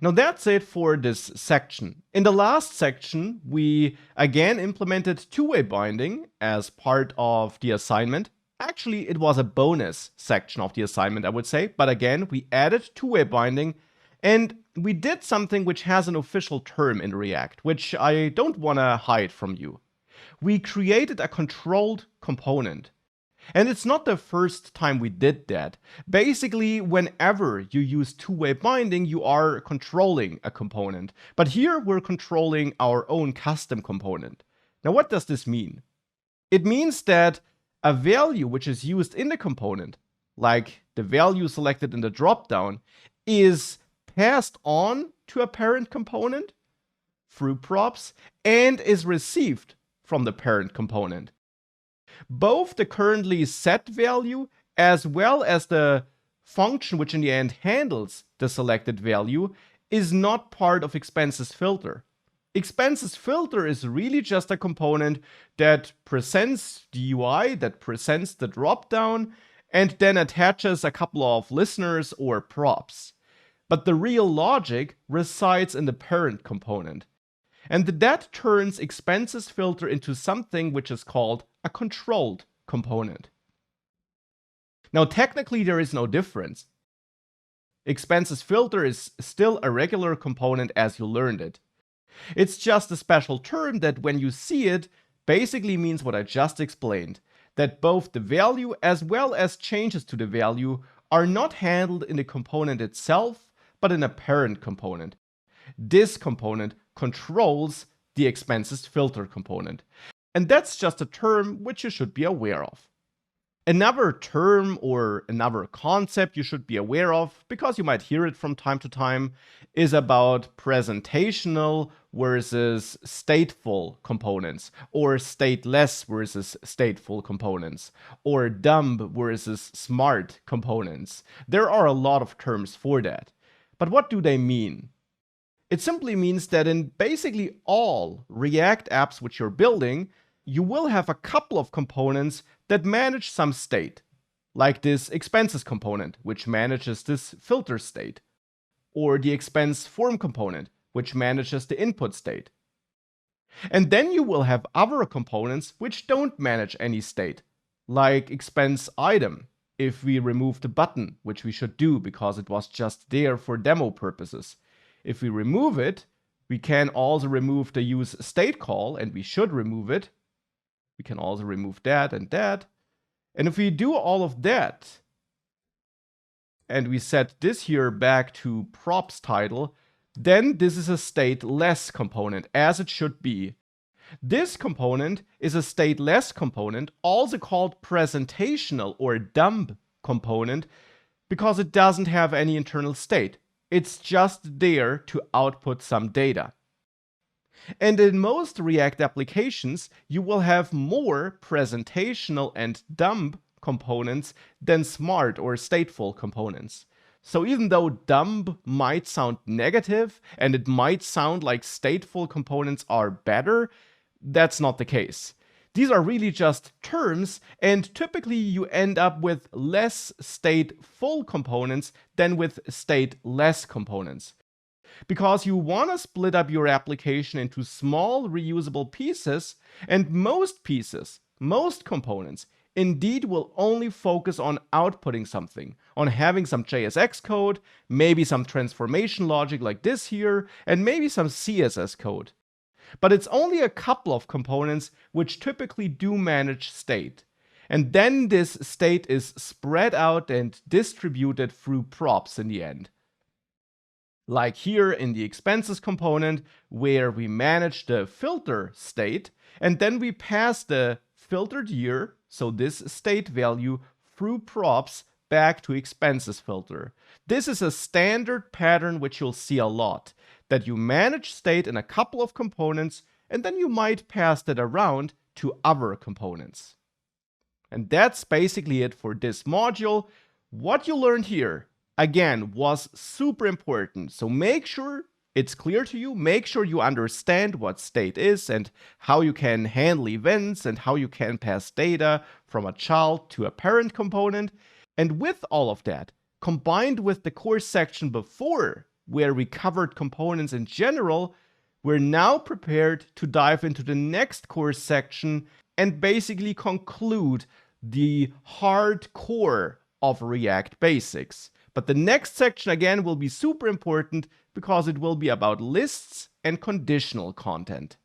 Now that's it for this section. In the last section, we again implemented two-way binding as part of the assignment. Actually, it was a bonus section of the assignment, I would say. But again, we added two-way binding and we did something which has an official term in React, which I don't want to hide from you. We created a controlled component. And it's not the first time we did that. Basically, whenever you use two-way binding, you are controlling a component. But here we're controlling our own custom component. Now, what does this mean? It means that a value which is used in the component, like the value selected in the dropdown, is passed on to a parent component through props and is received from the parent component. Both the currently set value as well as the function which in the end handles the selected value is not part of expenses filter. Expenses filter is really just a component that presents the UI, that presents the dropdown, and then attaches a couple of listeners or props. But the real logic resides in the parent component. And that turns expenses filter into something which is called a controlled component. Now, technically, there is no difference. Expenses filter is still a regular component as you learned it. It's just a special term that when you see it, basically means what I just explained, that both the value as well as changes to the value are not handled in the component itself, but in a parent component. This component controls the expenses filter component. And that's just a term which you should be aware of. Another term or another concept you should be aware of, because you might hear it from time to time, is about presentational versus stateful components, or stateless versus stateful components, or dumb versus smart components. There are a lot of terms for that. But what do they mean? It simply means that in basically all React apps which you're building, you will have a couple of components that manage some state, like this expenses component, which manages this filter state, or the expense form component, which manages the input state. And then you will have other components which don't manage any state, like expense item, if we remove the button, which we should do because it was just there for demo purposes. If we remove it, we can also remove the use state call, and we should remove it. We can also remove that and that. And if we do all of that, and we set this here back to props title, then this is a stateless component, as it should be. This component is a stateless component, also called presentational or dumb component, because it doesn't have any internal state. It's just there to output some data. And in most React applications, you will have more presentational and dumb components than smart or stateful components. So even though dumb might sound negative and it might sound like stateful components are better, that's not the case. These are really just terms, and typically you end up with less stateful components than with stateless components. Because you want to split up your application into small reusable pieces, and most pieces, most components, indeed will only focus on outputting something, on having some JSX code, maybe some transformation logic like this here, and maybe some CSS code. But it's only a couple of components which typically do manage state. And then this state is spread out and distributed through props in the end. Like here in the expenses component, where we manage the filter state, and then we pass the filtered year, so this state value, through props back to expenses filter. This is a standard pattern which you'll see a lot, that you manage state in a couple of components, and then you might pass that around to other components. And that's basically it for this module. What you learned here, again, was super important. So make sure it's clear to you, make sure you understand what state is and how you can handle events and how you can pass data from a child to a parent component. And with all of that, combined with the course section before where we covered components in general, we're now prepared to dive into the next course section and basically conclude the hardcore of React basics. But the next section again will be super important because it will be about lists and conditional content.